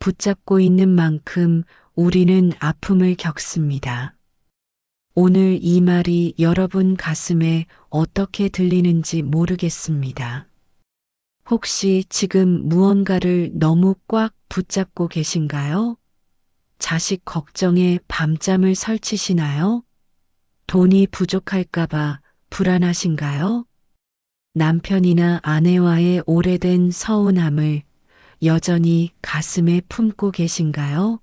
붙잡고 있는 만큼 우리는 아픔을 겪습니다. 오늘 이 말이 여러분 가슴에 어떻게 들리는지 모르겠습니다. 혹시 지금 무언가를 너무 꽉 붙잡고 계신가요? 자식 걱정에 밤잠을 설치시나요? 돈이 부족할까봐 불안하신가요? 남편이나 아내와의 오래된 서운함을 여전히 가슴에 품고 계신가요?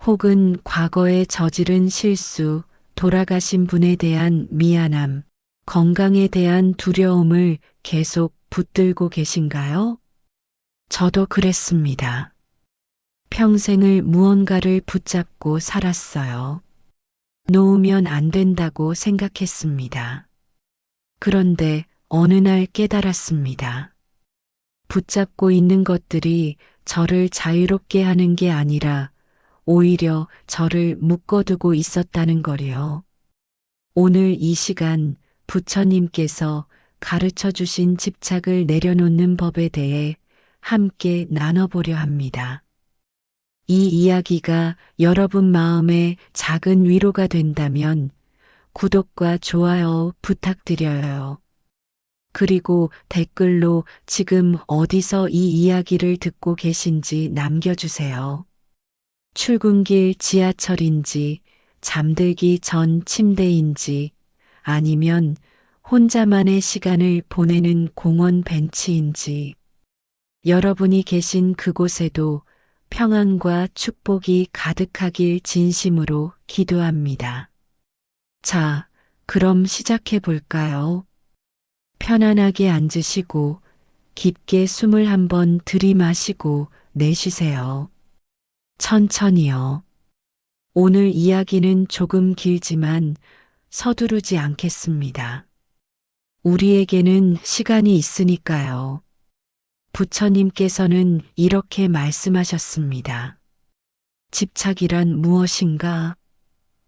혹은 과거에 저지른 실수, 돌아가신 분에 대한 미안함, 건강에 대한 두려움을 계속 붙들고 계신가요? 저도 그랬습니다. 평생을 무언가를 붙잡고 살았어요. 놓으면 안 된다고 생각했습니다. 그런데 어느 날 깨달았습니다. 붙잡고 있는 것들이 저를 자유롭게 하는 게 아니라 오히려 저를 묶어두고 있었다는 거리요. 오늘 이 시간 부처님께서 가르쳐 주신 집착을 내려놓는 법에 대해 함께 나눠보려 합니다. 이 이야기가 여러분 마음에 작은 위로가 된다면 구독과 좋아요 부탁드려요. 그리고 댓글로 지금 어디서 이 이야기를 듣고 계신지 남겨주세요. 출근길 지하철인지, 잠들기 전 침대인지, 아니면 혼자만의 시간을 보내는 공원 벤치인지, 여러분이 계신 그곳에도 평안과 축복이 가득하길 진심으로 기도합니다. 자, 그럼 시작해 볼까요? 편안하게 앉으시고 깊게 숨을 한번 들이마시고 내쉬세요. 천천히요. 오늘 이야기는 조금 길지만 서두르지 않겠습니다. 우리에게는 시간이 있으니까요. 부처님께서는 이렇게 말씀하셨습니다. 집착이란 무엇인가?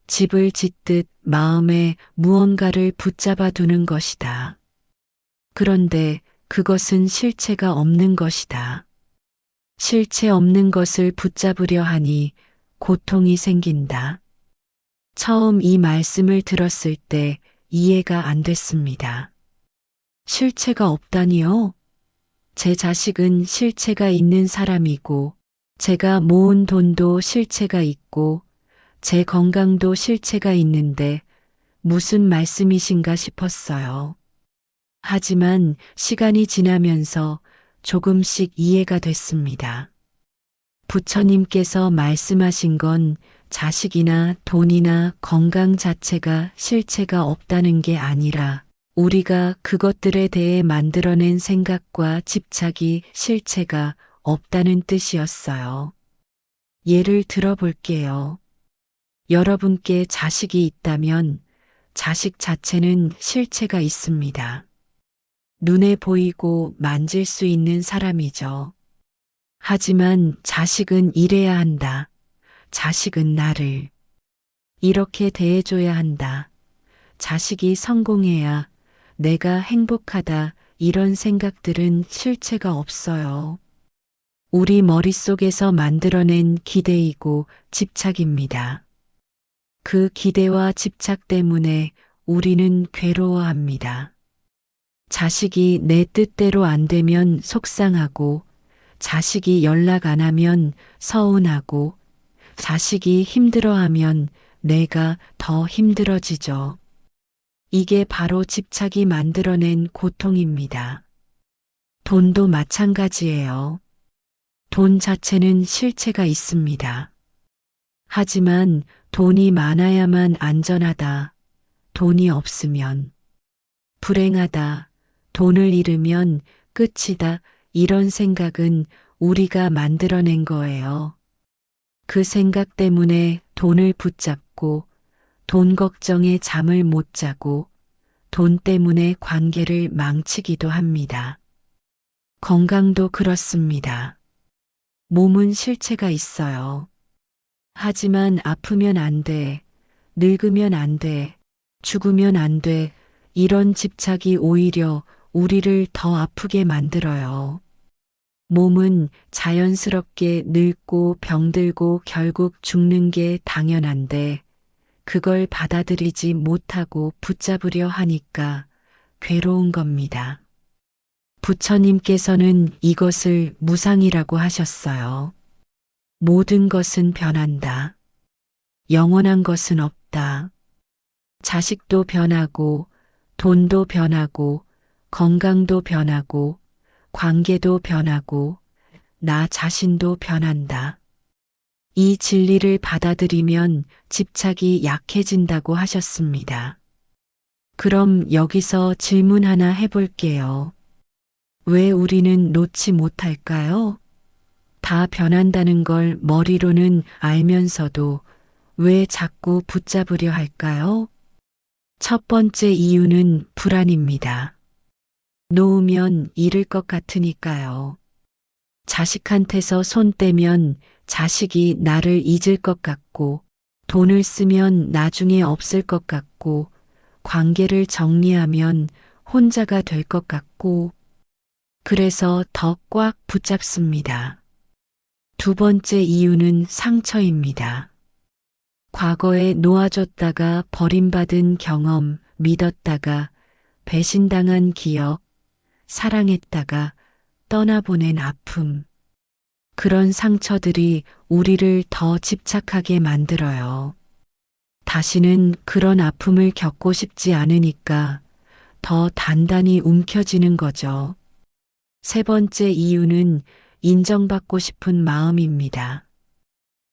집을 짓듯 마음에 무언가를 붙잡아 두는 것이다. 그런데 그것은 실체가 없는 것이다. 실체 없는 것을 붙잡으려 하니 고통이 생긴다. 처음 이 말씀을 들었을 때 이해가 안 됐습니다. 실체가 없다니요? 제 자식은 실체가 있는 사람이고, 제가 모은 돈도 실체가 있고, 제 건강도 실체가 있는데 무슨 말씀이신가 싶었어요. 하지만 시간이 지나면서 조금씩 이해가 됐습니다. 부처님께서 말씀하신 건 자식이나 돈이나 건강 자체가 실체가 없다는 게 아니라 우리가 그것들에 대해 만들어낸 생각과 집착이 실체가 없다는 뜻이었어요. 예를 들어볼게요. 여러분께 자식이 있다면 자식 자체는 실체가 있습니다. 눈에 보이고 만질 수 있는 사람이죠. 하지만 자식은 이래야 한다. 자식은 나를 이렇게 대해줘야 한다. 자식이 성공해야 내가 행복하다. 이런 생각들은 실체가 없어요. 우리 머릿속에서 만들어낸 기대이고 집착입니다. 그 기대와 집착 때문에 우리는 괴로워합니다. 자식이 내 뜻대로 안 되면 속상하고, 자식이 연락 안 하면 서운하고, 자식이 힘들어하면 내가 더 힘들어지죠. 이게 바로 집착이 만들어낸 고통입니다. 돈도 마찬가지예요. 돈 자체는 실체가 있습니다. 하지만 돈이 많아야만 안전하다. 돈이 없으면 불행하다. 돈을 잃으면 끝이다. 이런 생각은 우리가 만들어낸 거예요. 그 생각 때문에 돈을 붙잡고 돈 걱정에 잠을 못 자고 돈 때문에 관계를 망치기도 합니다. 건강도 그렇습니다. 몸은 실체가 있어요. 하지만 아프면 안 돼, 늙으면 안 돼, 죽으면 안 돼, 이런 집착이 오히려 우리를 더 아프게 만들어요. 몸은 자연스럽게 늙고 병들고 결국 죽는 게 당연한데 그걸 받아들이지 못하고 붙잡으려 하니까 괴로운 겁니다. 부처님께서는 이것을 무상이라고 하셨어요. 모든 것은 변한다. 영원한 것은 없다. 자식도 변하고, 돈도 변하고, 건강도 변하고, 관계도 변하고, 나 자신도 변한다. 이 진리를 받아들이면 집착이 약해진다고 하셨습니다. 그럼 여기서 질문 하나 해볼게요. 왜 우리는 놓지 못할까요? 다 변한다는 걸 머리로는 알면서도 왜 자꾸 붙잡으려 할까요? 첫 번째 이유는 불안입니다. 놓으면 잃을 것 같으니까요. 자식한테서 손 떼면 자식이 나를 잊을 것 같고, 돈을 쓰면 나중에 없을 것 같고, 관계를 정리하면 혼자가 될 것 같고, 그래서 더 꽉 붙잡습니다. 두 번째 이유는 상처입니다. 과거에 놓아줬다가 버림받은 경험, 믿었다가 배신당한 기억, 사랑했다가 떠나보낸 아픔. 그런 상처들이 우리를 더 집착하게 만들어요. 다시는 그런 아픔을 겪고 싶지 않으니까 더 단단히 움켜쥐는 거죠. 세 번째 이유는 인정받고 싶은 마음입니다.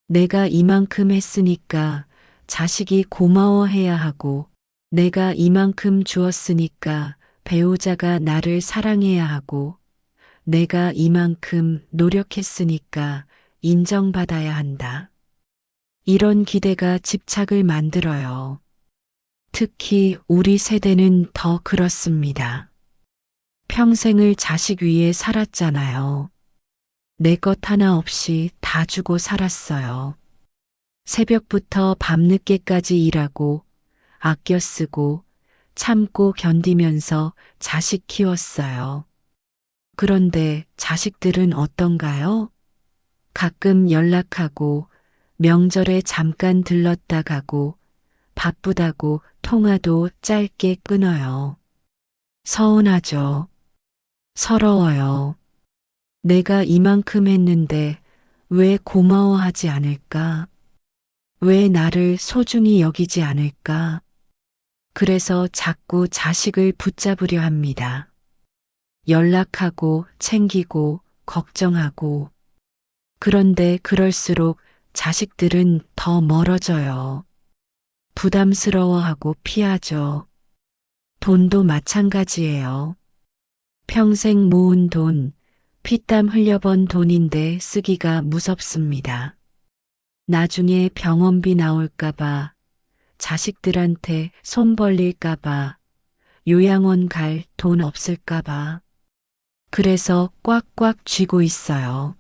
내가 이만큼 했으니까 자식이 고마워해야 하고, 내가 이만큼 주었으니까 배우자가 나를 사랑해야 하고, 내가 이만큼 노력했으니까 인정받아야 한다. 이런 기대가 집착을 만들어요. 특히 우리 세대는 더 그렇습니다. 평생을 자식 위에 살았잖아요. 내 것 하나 없이 다 주고 살았어요. 새벽부터 밤늦게까지 일하고, 아껴 쓰고, 참고 견디면서 자식 키웠어요. 그런데 자식들은 어떤가요? 가끔 연락하고, 명절에 잠깐 들렀다 가고, 바쁘다고 통화도 짧게 끊어요. 서운하죠. 서러워요. 내가 이만큼 했는데 왜 고마워하지 않을까? 왜 나를 소중히 여기지 않을까? 그래서 자꾸 자식을 붙잡으려 합니다. 연락하고 챙기고 걱정하고. 그런데 그럴수록 자식들은 더 멀어져요. 부담스러워하고 피하죠. 돈도 마찬가지예요. 평생 모은 돈, 피땀 흘려번 돈인데 쓰기가 무섭습니다. 나중에 병원비 나올까봐, 자식들한테 손 벌릴까봐, 요양원 갈 돈 없을까봐. 그래서 꽉꽉 쥐고 있어요.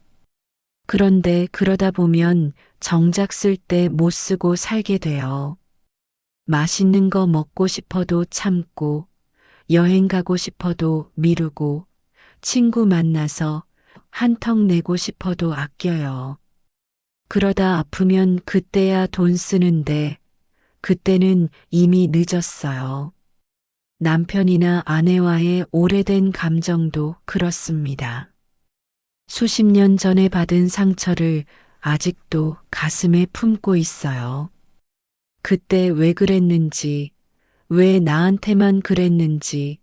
그런데 그러다 보면 정작 쓸 때 못 쓰고 살게 돼요. 맛있는 거 먹고 싶어도 참고, 여행 가고 싶어도 미루고, 친구 만나서 한턱 내고 싶어도 아껴요. 그러다 아프면 그때야 돈 쓰는데, 그때는 이미 늦었어요. 남편이나 아내와의 오래된 감정도 그렇습니다. 수십 년 전에 받은 상처를 아직도 가슴에 품고 있어요. 그때 왜 그랬는지, 왜 나한테만 그랬는지,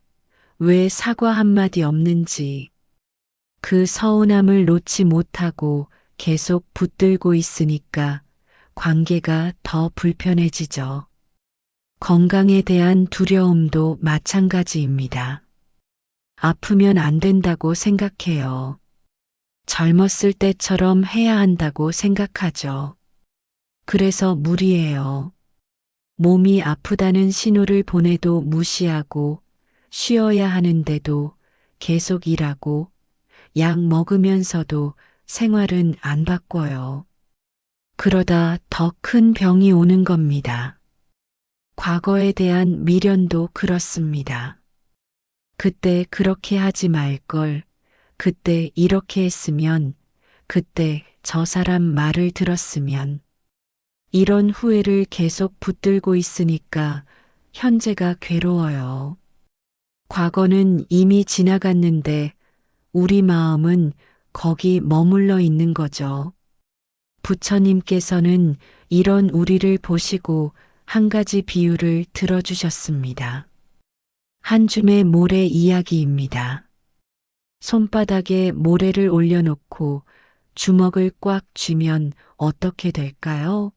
왜 사과 한마디 없는지, 그 서운함을 놓지 못하고 계속 붙들고 있으니까 관계가 더 불편해지죠. 건강에 대한 두려움도 마찬가지입니다. 아프면 안 된다고 생각해요. 젊었을 때처럼 해야 한다고 생각하죠. 그래서 무리해요. 몸이 아프다는 신호를 보내도 무시하고, 쉬어야 하는데도 계속 일하고, 약 먹으면서도 생활은 안 바꿔요. 그러다 더 큰 병이 오는 겁니다. 과거에 대한 미련도 그렇습니다. 그때 그렇게 하지 말 걸, 그때 이렇게 했으면, 그때 저 사람 말을 들었으면. 이런 후회를 계속 붙들고 있으니까 현재가 괴로워요. 과거는 이미 지나갔는데 우리 마음은 거기 머물러 있는 거죠. 부처님께서는 이런 우리를 보시고 한 가지 비유를 들어주셨습니다. 한 줌의 모래 이야기입니다. 손바닥에 모래를 올려놓고 주먹을 꽉 쥐면 어떻게 될까요?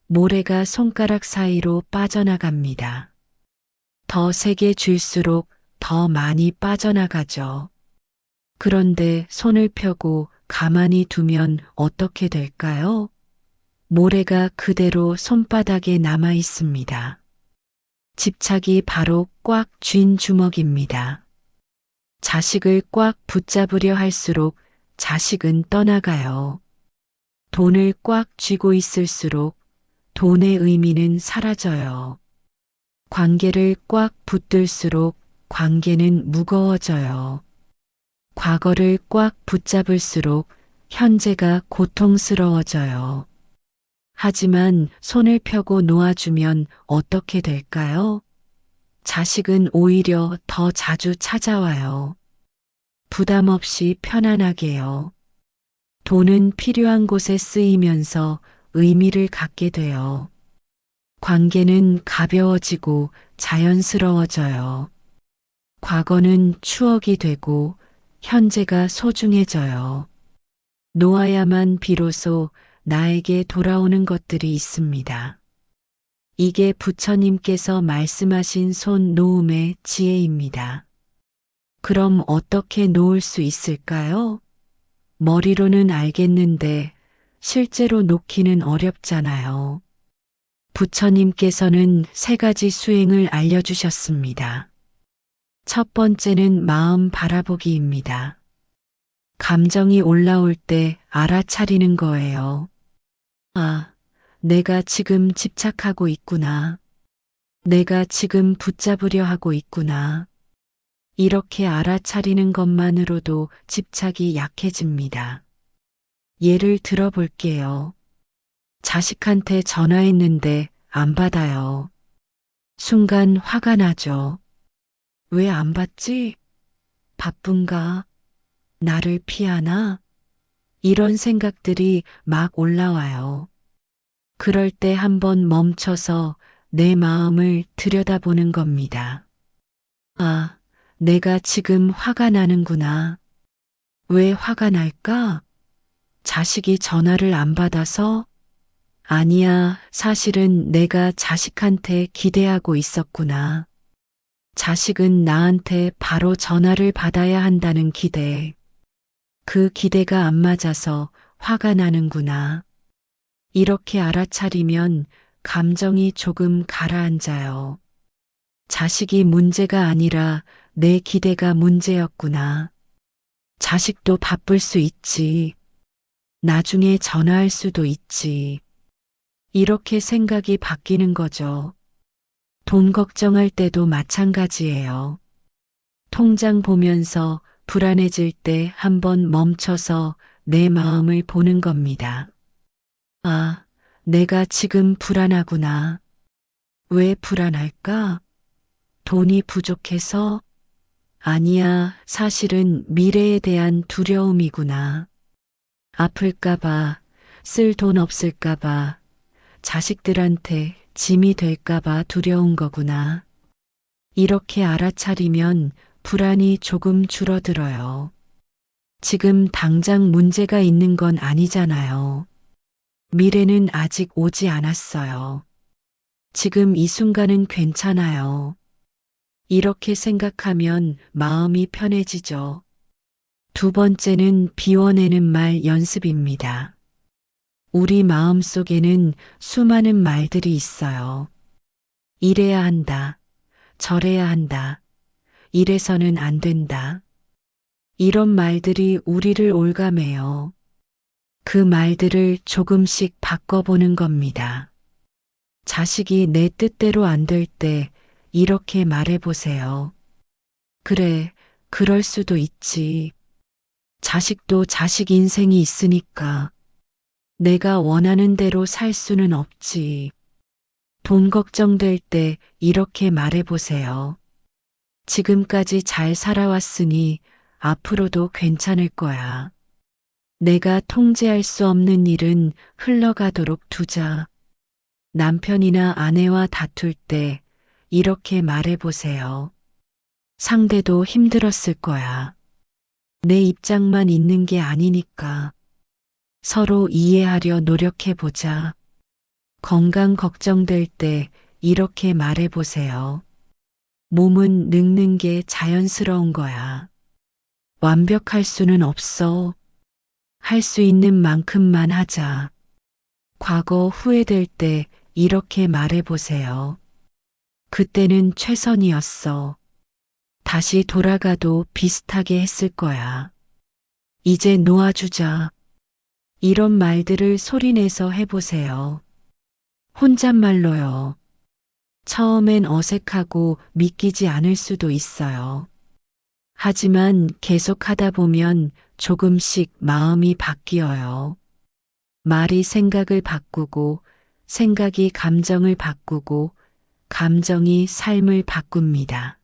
모래가 손가락 사이로 빠져나갑니다. 더 세게 쥘수록 더 많이 빠져나가죠. 그런데 손을 펴고 가만히 두면 어떻게 될까요? 모래가 그대로 손바닥에 남아 있습니다. 집착이 바로 꽉 쥔 주먹입니다. 자식을 꽉 붙잡으려 할수록 자식은 떠나가요. 돈을 꽉 쥐고 있을수록 돈의 의미는 사라져요. 관계를 꽉 붙들수록 관계는 무거워져요. 과거를 꽉 붙잡을수록 현재가 고통스러워져요. 하지만 손을 펴고 놓아주면 어떻게 될까요? 자식은 오히려 더 자주 찾아와요. 부담 없이 편안하게요. 돈은 필요한 곳에 쓰이면서 의미를 갖게 돼요. 관계는 가벼워지고 자연스러워져요. 과거는 추억이 되고 현재가 소중해져요. 놓아야만 비로소 나에게 돌아오는 것들이 있습니다. 이게 부처님께서 말씀하신 손 놓음의 지혜입니다. 그럼 어떻게 놓을 수 있을까요? 머리로는 알겠는데 실제로 놓기는 어렵잖아요. 부처님께서는 3가지 수행을 알려주셨습니다. 첫 번째는 마음 바라보기입니다. 감정이 올라올 때 알아차리는 거예요. 아, 내가 지금 집착하고 있구나. 내가 지금 붙잡으려 하고 있구나. 이렇게 알아차리는 것만으로도 집착이 약해집니다. 예를 들어 볼게요. 자식한테 전화했는데 안 받아요. 순간 화가 나죠. 왜 안 받지? 바쁜가? 나를 피하나? 이런 생각들이 막 올라와요. 그럴 때 한번 멈춰서 내 마음을 들여다보는 겁니다. 아, 내가 지금 화가 나는구나. 왜 화가 날까? 자식이 전화를 안 받아서? 아니야, 사실은 내가 자식한테 기대하고 있었구나. 자식은 나한테 바로 전화를 받아야 한다는 기대. 그 기대가 안 맞아서 화가 나는구나. 이렇게 알아차리면 감정이 조금 가라앉아요. 자식이 문제가 아니라 내 기대가 문제였구나. 자식도 바쁠 수 있지. 나중에 전화할 수도 있지. 이렇게 생각이 바뀌는 거죠. 돈 걱정할 때도 마찬가지예요. 통장 보면서 불안해질 때 한번 멈춰서 내 마음을 보는 겁니다. 아, 내가 지금 불안하구나. 왜 불안할까? 돈이 부족해서? 아니야, 사실은 미래에 대한 두려움이구나. 아플까봐, 쓸 돈 없을까봐, 자식들한테 짐이 될까봐 두려운 거구나. 이렇게 알아차리면 불안이 조금 줄어들어요. 지금 당장 문제가 있는 건 아니잖아요. 미래는 아직 오지 않았어요. 지금 이 순간은 괜찮아요. 이렇게 생각하면 마음이 편해지죠. 두 번째는 비워내는 말 연습입니다. 우리 마음 속에는 수많은 말들이 있어요. 이래야 한다. 저래야 한다. 이래서는 안 된다. 이런 말들이 우리를 올가매요. 그 말들을 조금씩 바꿔보는 겁니다. 자식이 내 뜻대로 안 될 때 이렇게 말해보세요. 그래, 그럴 수도 있지. 자식도 자식 인생이 있으니까 내가 원하는 대로 살 수는 없지. 돈 걱정될 때 이렇게 말해보세요. 지금까지 잘 살아왔으니 앞으로도 괜찮을 거야. 내가 통제할 수 없는 일은 흘러가도록 두자. 남편이나 아내와 다툴 때 이렇게 말해보세요. 상대도 힘들었을 거야. 내 입장만 있는 게 아니니까. 서로 이해하려 노력해보자. 건강 걱정될 때 이렇게 말해보세요. 몸은 늙는 게 자연스러운 거야. 완벽할 수는 없어. 할 수 있는 만큼만 하자. 과거 후회될 때 이렇게 말해보세요. 그때는 최선이었어. 다시 돌아가도 비슷하게 했을 거야. 이제 놓아주자. 이런 말들을 소리내서 해보세요. 혼잣말로요. 처음엔 어색하고 믿기지 않을 수도 있어요. 하지만 계속 하다 보면 조금씩 마음이 바뀌어요. 말이 생각을 바꾸고, 생각이 감정을 바꾸고, 감정이 삶을 바꿉니다.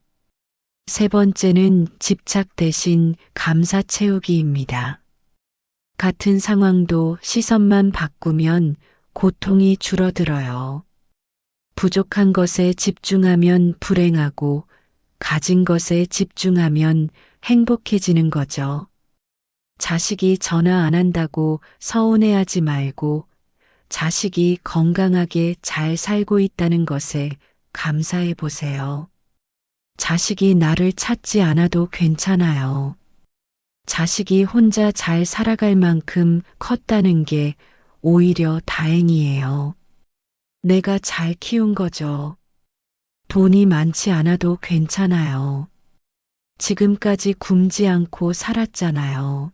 세 번째는 집착 대신 감사 채우기입니다. 같은 상황도 시선만 바꾸면 고통이 줄어들어요. 부족한 것에 집중하면 불행하고 가진 것에 집중하면 행복해지는 거죠. 자식이 전화 안 한다고 서운해하지 말고 자식이 건강하게 잘 살고 있다는 것에 감사해 보세요. 자식이 나를 찾지 않아도 괜찮아요. 자식이 혼자 잘 살아갈 만큼 컸다는 게 오히려 다행이에요. 내가 잘 키운 거죠. 돈이 많지 않아도 괜찮아요. 지금까지 굶지 않고 살았잖아요.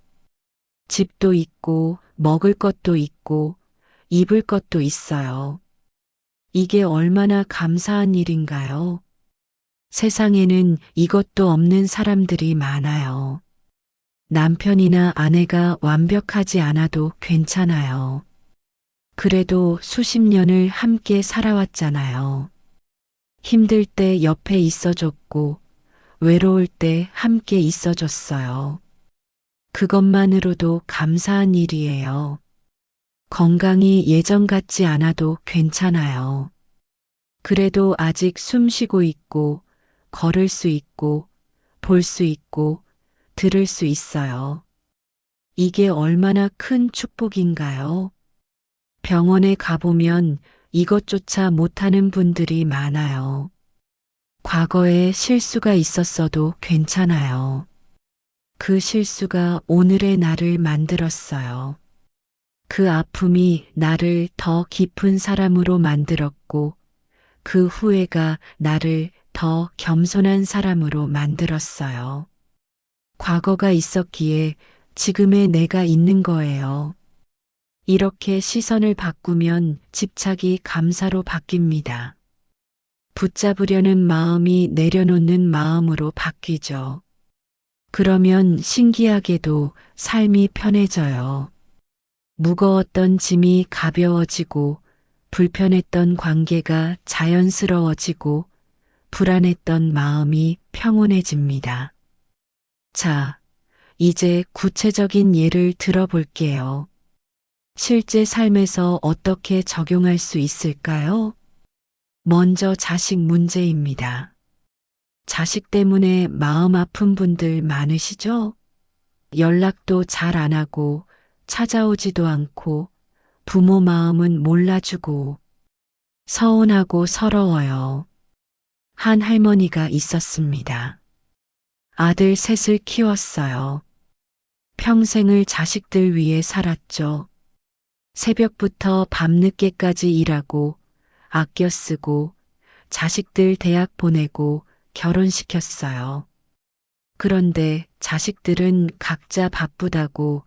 집도 있고, 먹을 것도 있고, 입을 것도 있어요. 이게 얼마나 감사한 일인가요? 세상에는 이것도 없는 사람들이 많아요. 남편이나 아내가 완벽하지 않아도 괜찮아요. 그래도 수십 년을 함께 살아왔잖아요. 힘들 때 옆에 있어줬고, 외로울 때 함께 있어줬어요. 그것만으로도 감사한 일이에요. 건강이 예전 같지 않아도 괜찮아요. 그래도 아직 숨 쉬고 있고, 걸을 수 있고, 볼 수 있고, 들을 수 있어요. 이게 얼마나 큰 축복인가요? 병원에 가보면 이것조차 못하는 분들이 많아요. 과거에 실수가 있었어도 괜찮아요. 그 실수가 오늘의 나를 만들었어요. 그 아픔이 나를 더 깊은 사람으로 만들었고, 그 후회가 나를 더 겸손한 사람으로 만들었어요. 과거가 있었기에 지금의 내가 있는 거예요. 이렇게 시선을 바꾸면 집착이 감사로 바뀝니다. 붙잡으려는 마음이 내려놓는 마음으로 바뀌죠. 그러면 신기하게도 삶이 편해져요. 무거웠던 짐이 가벼워지고 불편했던 관계가 자연스러워지고 불안했던 마음이 평온해집니다. 자, 이제 구체적인 예를 들어볼게요. 실제 삶에서 어떻게 적용할 수 있을까요? 먼저 자식 문제입니다. 자식 때문에 마음 아픈 분들 많으시죠? 연락도 잘 안 하고 찾아오지도 않고 부모 마음은 몰라주고 서운하고 서러워요. 한 할머니가 있었습니다. 아들 셋을 키웠어요. 평생을 자식들 위해 살았죠. 새벽부터 밤늦게까지 일하고 아껴 쓰고 자식들 대학 보내고 결혼시켰어요. 그런데 자식들은 각자 바쁘다고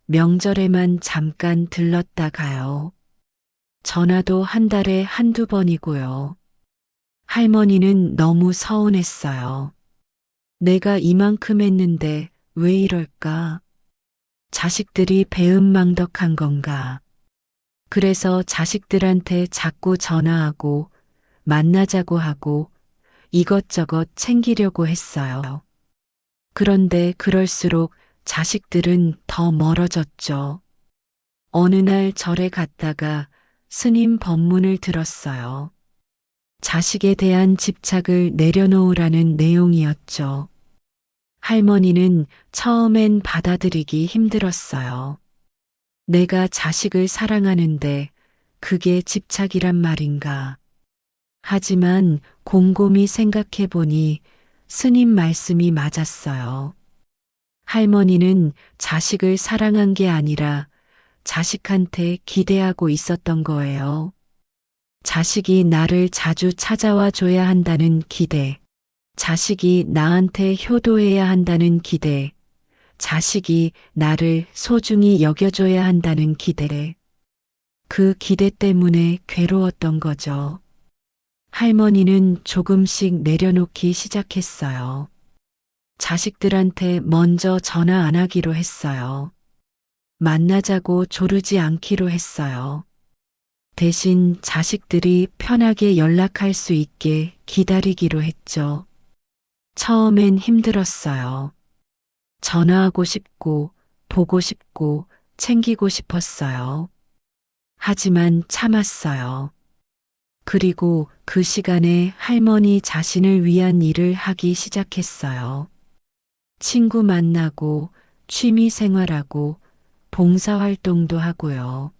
명절에만 잠깐 들렀다 가요. 전화도 한 달에 한두 번이고요. 할머니는 너무 서운했어요. 내가 이만큼 했는데 왜 이럴까? 자식들이 배은망덕한 건가? 그래서 자식들한테 자꾸 전화하고 만나자고 하고 이것저것 챙기려고 했어요. 그런데 그럴수록 자식들은 더 멀어졌죠. 어느 날 절에 갔다가 스님 법문을 들었어요. 자식에 대한 집착을 내려놓으라는 내용이었죠. 할머니는 처음엔 받아들이기 힘들었어요. 내가 자식을 사랑하는데 그게 집착이란 말인가. 하지만 곰곰이 생각해 보니 스님 말씀이 맞았어요. 할머니는 자식을 사랑한 게 아니라 자식한테 기대하고 있었던 거예요. 자식이 나를 자주 찾아와 줘야 한다는 기대, 자식이 나한테 효도해야 한다는 기대, 자식이 나를 소중히 여겨줘야 한다는 기대. 그 기대 때문에 괴로웠던 거죠. 할머니는 조금씩 내려놓기 시작했어요. 자식들한테 먼저 전화 안 하기로 했어요. 만나자고 조르지 않기로 했어요. 대신 자식들이 편하게 연락할 수 있게 기다리기로 했죠. 처음엔 힘들었어요. 전화하고 싶고, 보고 싶고, 챙기고 싶었어요. 하지만 참았어요. 그리고 그 시간에 할머니 자신을 위한 일을 하기 시작했어요. 친구 만나고, 취미 생활하고, 봉사활동도 하고요.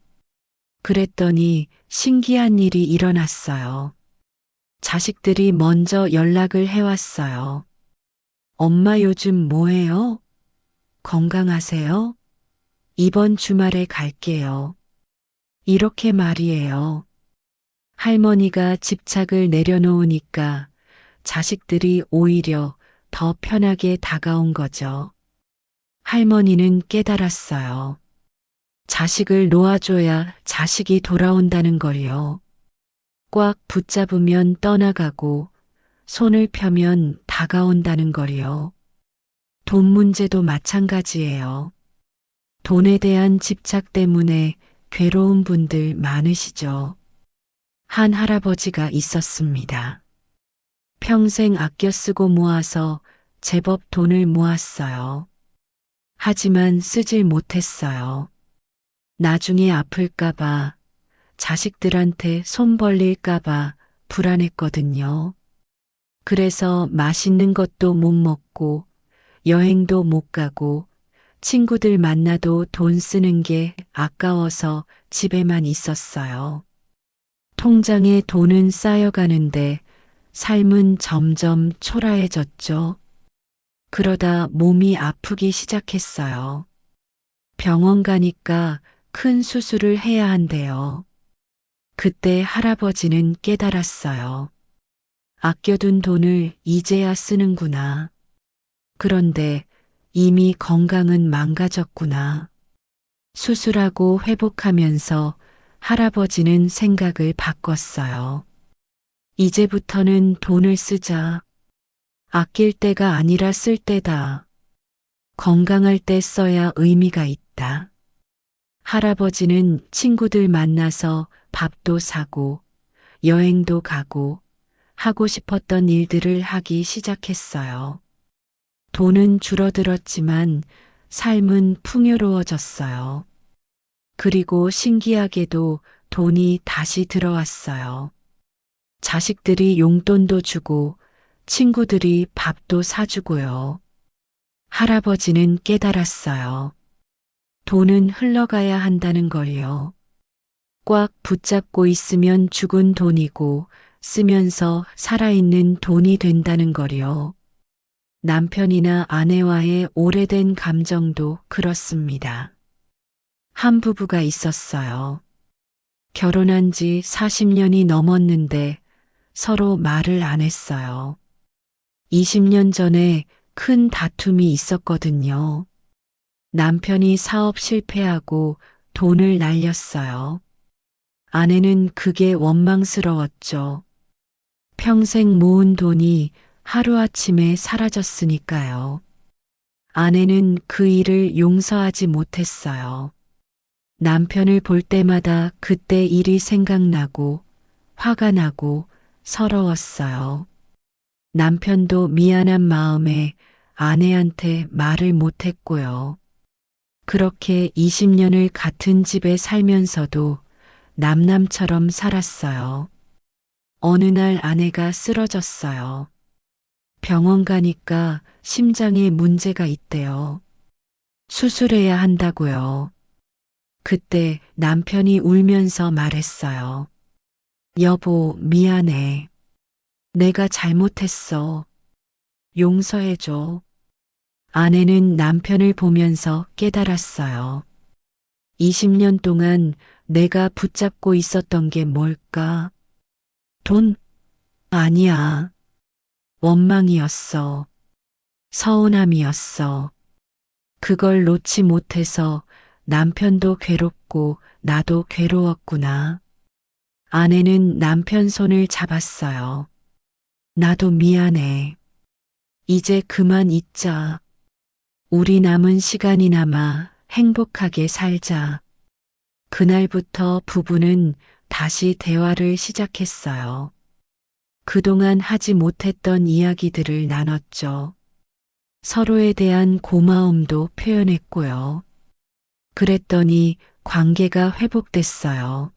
그랬더니 신기한 일이 일어났어요. 자식들이 먼저 연락을 해왔어요. 엄마 요즘 뭐해요? 건강하세요? 이번 주말에 갈게요. 이렇게 말이에요. 할머니가 집착을 내려놓으니까 자식들이 오히려 더 편하게 다가온 거죠. 할머니는 깨달았어요. 자식을 놓아줘야 자식이 돌아온다는 걸요. 꽉 붙잡으면 떠나가고 손을 펴면 다가온다는 걸요. 돈 문제도 마찬가지예요. 돈에 대한 집착 때문에 괴로운 분들 많으시죠. 한 할아버지가 있었습니다. 평생 아껴 쓰고 모아서 제법 돈을 모았어요. 하지만 쓰질 못했어요. 나중에 아플까봐, 자식들한테 손 벌릴까봐 불안했거든요. 그래서 맛있는 것도 못 먹고, 여행도 못 가고, 친구들 만나도 돈 쓰는 게 아까워서 집에만 있었어요. 통장에 돈은 쌓여가는데 삶은 점점 초라해졌죠. 그러다 몸이 아프기 시작했어요. 병원 가니까 큰 수술을 해야 한대요. 그때 할아버지는 깨달았어요. 아껴둔 돈을 이제야 쓰는구나. 그런데 이미 건강은 망가졌구나. 수술하고 회복하면서 할아버지는 생각을 바꿨어요. 이제부터는 돈을 쓰자. 아낄 때가 아니라 쓸 때다. 건강할 때 써야 의미가 있다. 할아버지는 친구들 만나서 밥도 사고, 여행도 가고, 하고 싶었던 일들을 하기 시작했어요. 돈은 줄어들었지만 삶은 풍요로워졌어요. 그리고 신기하게도 돈이 다시 들어왔어요. 자식들이 용돈도 주고 친구들이 밥도 사주고요. 할아버지는 깨달았어요. 돈은 흘러가야 한다는 걸요. 꽉 붙잡고 있으면 죽은 돈이고 쓰면서 살아있는 돈이 된다는 걸요. 남편이나 아내와의 오래된 감정도 그렇습니다. 한 부부가 있었어요. 결혼한 지 40년이 넘었는데 서로 말을 안 했어요. 20년 전에 큰 다툼이 있었거든요. 남편이 사업 실패하고 돈을 날렸어요. 아내는 그게 원망스러웠죠. 평생 모은 돈이 하루아침에 사라졌으니까요. 아내는 그 일을 용서하지 못했어요. 남편을 볼 때마다 그때 일이 생각나고 화가 나고 서러웠어요. 남편도 미안한 마음에 아내한테 말을 못했고요. 그렇게 20년을 같은 집에 살면서도 남남처럼 살았어요. 어느 날 아내가 쓰러졌어요. 병원 가니까 심장에 문제가 있대요. 수술해야 한다고요. 그때 남편이 울면서 말했어요. 여보, 미안해. 내가 잘못했어. 용서해줘. 아내는 남편을 보면서 깨달았어요. 20년 동안 내가 붙잡고 있었던 게 뭘까? 돈? 아니야. 원망이었어. 서운함이었어. 그걸 놓지 못해서 남편도 괴롭고 나도 괴로웠구나. 아내는 남편 손을 잡았어요. 나도 미안해. 이제 그만 잊자. 우리 남은 시간이나마 행복하게 살자. 그날부터 부부는 다시 대화를 시작했어요. 그동안 하지 못했던 이야기들을 나눴죠. 서로에 대한 고마움도 표현했고요. 그랬더니 관계가 회복됐어요.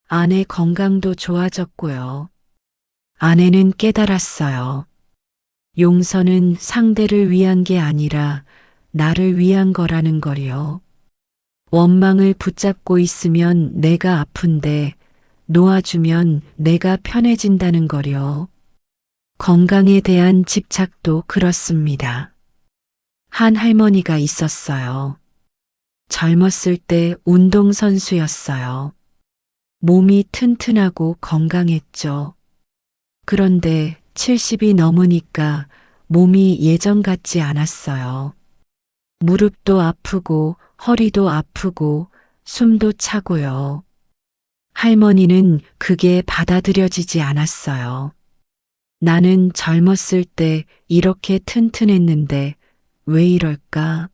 아내 건강도 좋아졌고요. 아내는 깨달았어요. 용서는 상대를 위한 게 아니라 나를 위한 거라는 거요. 원망을 붙잡고 있으면 내가 아픈데 놓아주면 내가 편해진다는 거요. 건강에 대한 집착도 그렇습니다. 한 할머니가 있었어요. 젊었을 때 운동선수였어요. 몸이 튼튼하고 건강했죠. 그런데 70이 넘으니까 몸이 예전 같지 않았어요. 무릎도 아프고 허리도 아프고 숨도 차고요. 할머니는 그게 받아들여지지 않았어요. 나는 젊었을 때 이렇게 튼튼했는데 왜 이럴까?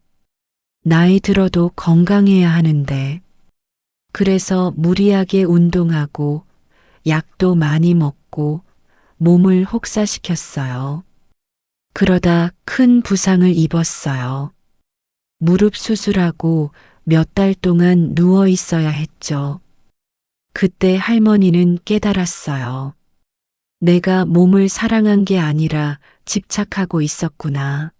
나이 들어도 건강해야 하는데. 그래서 무리하게 운동하고 약도 많이 먹고 몸을 혹사시켰어요. 그러다 큰 부상을 입었어요. 무릎 수술하고 몇 달 동안 누워 있어야 했죠. 그때 할머니는 깨달았어요. 내가 몸을 사랑한 게 아니라 집착하고 있었구나.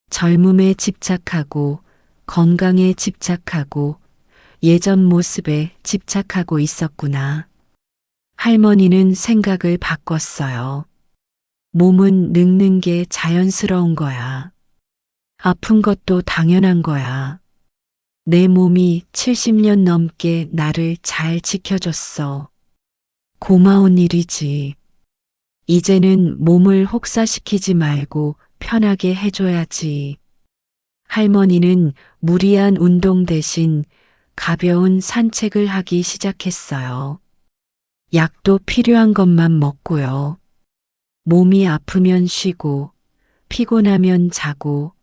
젊음에 집착하고 건강에 집착하고 예전 모습에 집착하고 있었구나. 할머니는 생각을 바꿨어요. 몸은 늙는 게 자연스러운 거야. 아픈 것도 당연한 거야. 내 몸이 70년 넘게 나를 잘 지켜줬어. 고마운 일이지. 이제는 몸을 혹사시키지 말고 편하게 해줘야지. 할머니는 무리한 운동 대신 가벼운 산책을 하기 시작했어요. 약도 필요한 것만 먹고요. 몸이 아프면 쉬고, 피곤하면 자고,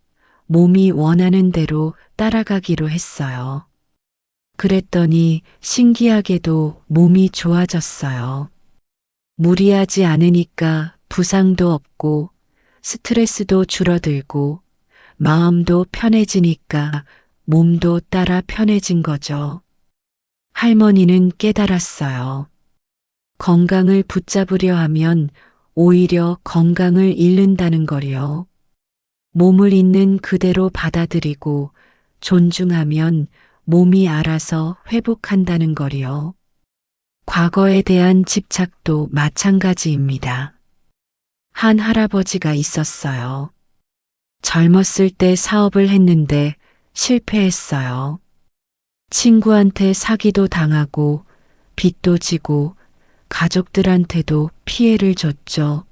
몸이 원하는 대로 따라가기로 했어요. 그랬더니 신기하게도 몸이 좋아졌어요. 무리하지 않으니까 부상도 없고, 스트레스도 줄어들고, 마음도 편해지니까 몸도 따라 편해진 거죠. 할머니는 깨달았어요. 건강을 붙잡으려 하면 오히려 건강을 잃는다는 거요. 몸을 있는 그대로 받아들이고 존중하면 몸이 알아서 회복한다는 거요. 과거에 대한 집착도 마찬가지입니다. 한 할아버지가 있었어요. 젊었을 때 사업을 했는데 실패했어요. 친구한테 사기도 당하고 빚도 지고 가족들한테도 피해를 줬죠.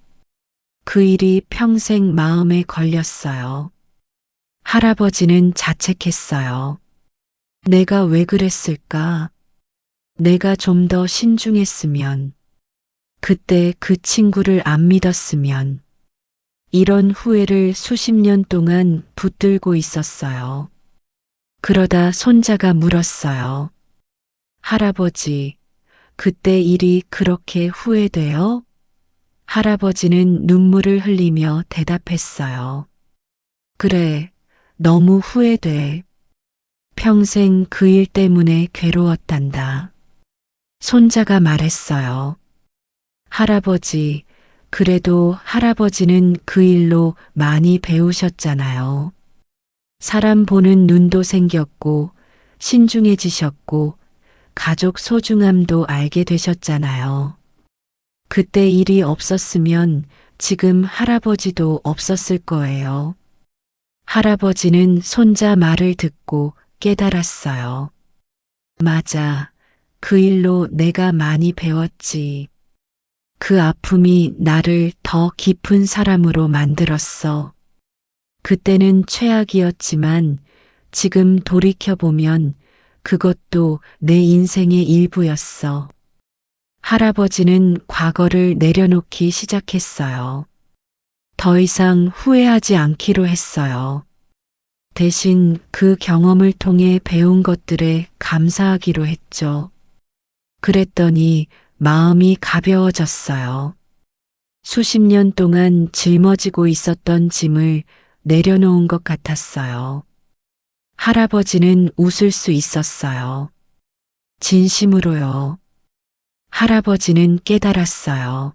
그 일이 평생 마음에 걸렸어요. 할아버지는 자책했어요. 내가 왜 그랬을까? 내가 좀 더 신중했으면, 그때 그 친구를 안 믿었으면, 이런 후회를 수십 년 동안 붙들고 있었어요. 그러다 손자가 물었어요. 할아버지, 그때 일이 그렇게 후회돼요? 할아버지는 눈물을 흘리며 대답했어요. 그래, 너무 후회돼. 평생 그 일 때문에 괴로웠단다. 손자가 말했어요. 할아버지, 그래도 할아버지는 그 일로 많이 배우셨잖아요. 사람 보는 눈도 생겼고, 신중해지셨고, 가족 소중함도 알게 되셨잖아요. 그때 일이 없었으면 지금 할아버지도 없었을 거예요. 할아버지는 손자 말을 듣고 깨달았어요. 맞아. 그 일로 내가 많이 배웠지. 그 아픔이 나를 더 깊은 사람으로 만들었어. 그때는 최악이었지만 지금 돌이켜보면 그것도 내 인생의 일부였어. 할아버지는 과거를 내려놓기 시작했어요. 더 이상 후회하지 않기로 했어요. 대신 그 경험을 통해 배운 것들에 감사하기로 했죠. 그랬더니 마음이 가벼워졌어요. 수십 년 동안 짊어지고 있었던 짐을 내려놓은 것 같았어요. 할아버지는 웃을 수 있었어요. 진심으로요. 할아버지는 깨달았어요.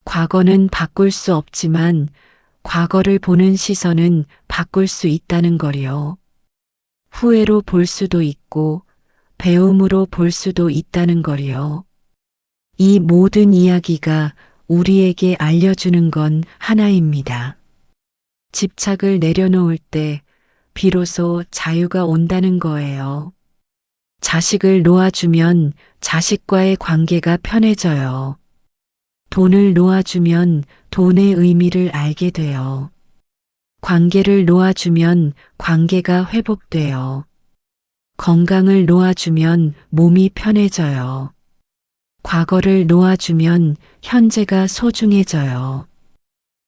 과거는 바꿀 수 없지만 과거를 보는 시선은 바꿀 수 있다는 거요. 후회로 볼 수도 있고 배움으로 볼 수도 있다는 거요. 이 모든 이야기가 우리에게 알려주는 건 하나입니다. 집착을 내려놓을 때 비로소 자유가 온다는 거예요. 자식을 놓아주면 자식과의 관계가 편해져요. 돈을 놓아주면 돈의 의미를 알게 돼요. 관계를 놓아주면 관계가 회복돼요. 건강을 놓아주면 몸이 편해져요. 과거를 놓아주면 현재가 소중해져요.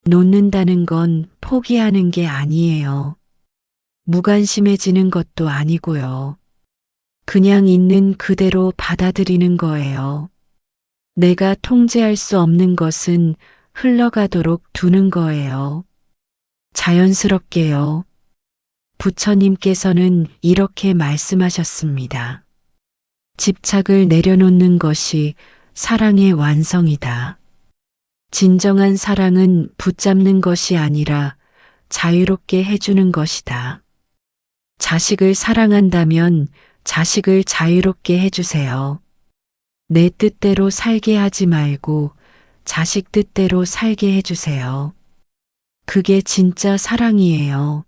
놓는다는 건 포기하는 게 아니에요. 무관심해지는 것도 아니고요. 그냥 있는 그대로 받아들이는 거예요. 내가 통제할 수 없는 것은 흘러가도록 두는 거예요. 자연스럽게요. 부처님께서는 이렇게 말씀하셨습니다. 집착을 내려놓는 것이 사랑의 완성이다. 진정한 사랑은 붙잡는 것이 아니라 자유롭게 해주는 것이다. 자식을 사랑한다면 자식을 자유롭게 해주세요. 내 뜻대로 살게 하지 말고 자식 뜻대로 살게 해주세요. 그게 진짜 사랑이에요.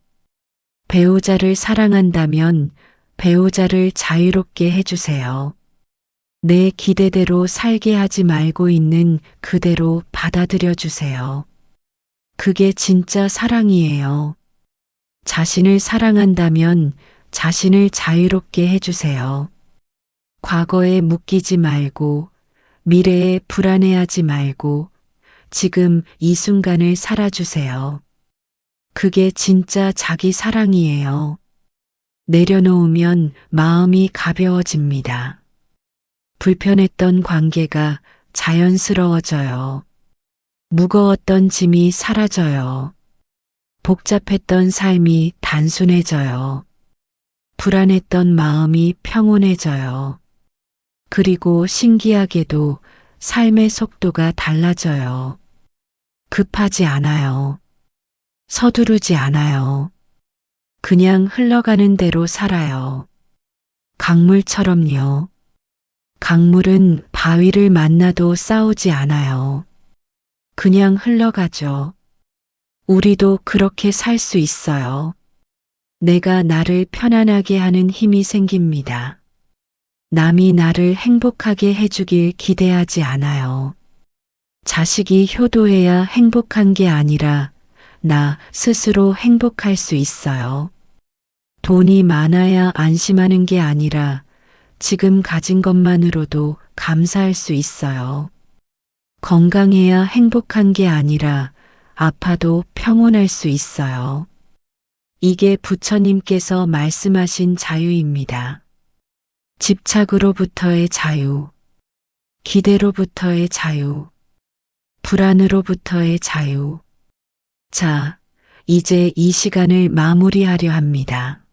배우자를 사랑한다면 배우자를 자유롭게 해주세요. 내 기대대로 살게 하지 말고 있는 그대로 받아들여 주세요. 그게 진짜 사랑이에요. 자신을 사랑한다면 자신을 자유롭게 해주세요. 과거에 묶이지 말고 미래에 불안해하지 말고 지금 이 순간을 살아주세요. 그게 진짜 자기 사랑이에요. 내려놓으면 마음이 가벼워집니다. 불편했던 관계가 자연스러워져요. 무거웠던 짐이 사라져요. 복잡했던 삶이 단순해져요. 불안했던 마음이 평온해져요. 그리고 신기하게도 삶의 속도가 달라져요. 급하지 않아요. 서두르지 않아요. 그냥 흘러가는 대로 살아요. 강물처럼요. 강물은 바위를 만나도 싸우지 않아요. 그냥 흘러가죠. 우리도 그렇게 살 수 있어요. 내가 나를 편안하게 하는 힘이 생깁니다. 남이 나를 행복하게 해주길 기대하지 않아요. 자식이 효도해야 행복한 게 아니라 나 스스로 행복할 수 있어요. 돈이 많아야 안심하는 게 아니라 지금 가진 것만으로도 감사할 수 있어요. 건강해야 행복한 게 아니라 아파도 평온할 수 있어요. 이게 부처님께서 말씀하신 자유입니다. 집착으로부터의 자유, 기대로부터의 자유, 불안으로부터의 자유. 자, 이제 이 시간을 마무리하려 합니다.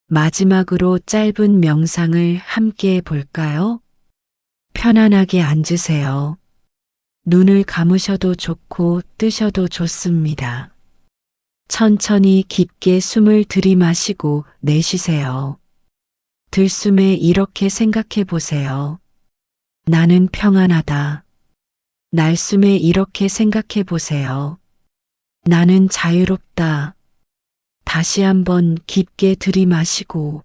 마지막으로 짧은 명상을 함께 볼까요? 편안하게 앉으세요. 눈을 감으셔도 좋고 뜨셔도 좋습니다. 천천히 깊게 숨을 들이마시고 내쉬세요. 들숨에 이렇게 생각해 보세요. 나는 평안하다. 날숨에 이렇게 생각해 보세요. 나는 자유롭다. 다시 한번 깊게 들이마시고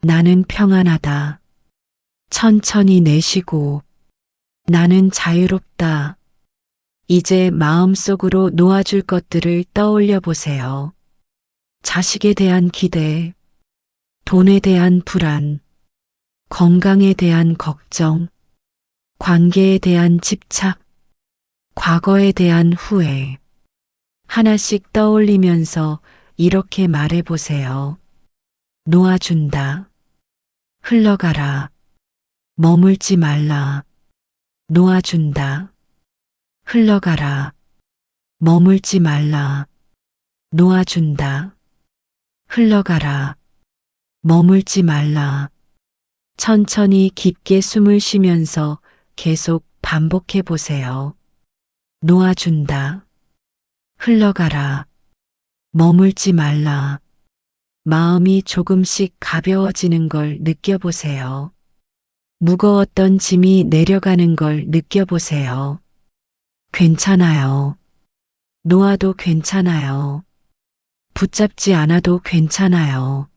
나는 평안하다. 천천히 내쉬고 나는 자유롭다. 이제 마음속으로 놓아줄 것들을 떠올려 보세요. 자식에 대한 기대, 돈에 대한 불안, 건강에 대한 걱정, 관계에 대한 집착, 과거에 대한 후회. 하나씩 떠올리면서 이렇게 말해 보세요. 놓아준다. 흘러가라. 머물지 말라. 놓아준다. 흘러가라. 머물지 말라. 놓아준다. 흘러가라. 머물지 말라. 천천히 깊게 숨을 쉬면서 계속 반복해 보세요. 놓아준다. 흘러가라. 머물지 말라. 마음이 조금씩 가벼워지는 걸 느껴보세요. 무거웠던 짐이 내려가는 걸 느껴보세요. 괜찮아요. 놓아도 괜찮아요. 붙잡지 않아도 괜찮아요.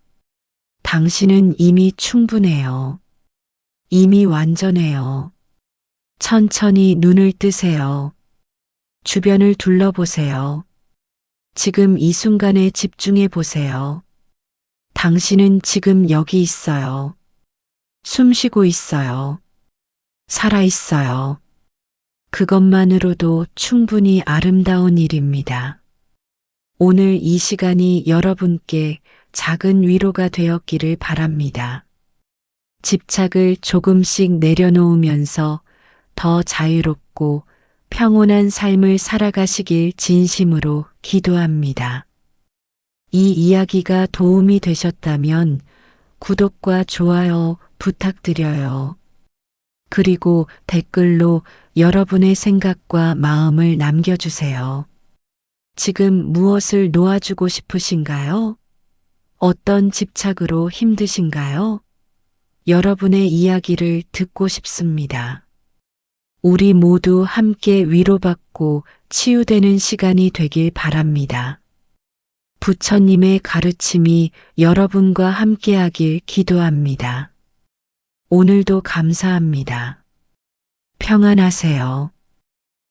당신은 이미 충분해요. 이미 완전해요. 천천히 눈을 뜨세요. 주변을 둘러보세요. 지금 이 순간에 집중해 보세요. 당신은 지금 여기 있어요. 숨 쉬고 있어요. 살아 있어요. 그것만으로도 충분히 아름다운 일입니다. 오늘 이 시간이 여러분께 작은 위로가 되었기를 바랍니다. 집착을 조금씩 내려놓으면서 더 자유롭고 평온한 삶을 살아가시길 진심으로 기도합니다. 이 이야기가 도움이 되셨다면 구독과 좋아요 부탁드려요. 그리고 댓글로 여러분의 생각과 마음을 남겨주세요. 지금 무엇을 놓아주고 싶으신가요? 어떤 집착으로 힘드신가요? 여러분의 이야기를 듣고 싶습니다. 우리 모두 함께 위로받고 치유되는 시간이 되길 바랍니다. 부처님의 가르침이 여러분과 함께하길 기도합니다. 오늘도 감사합니다. 평안하세요.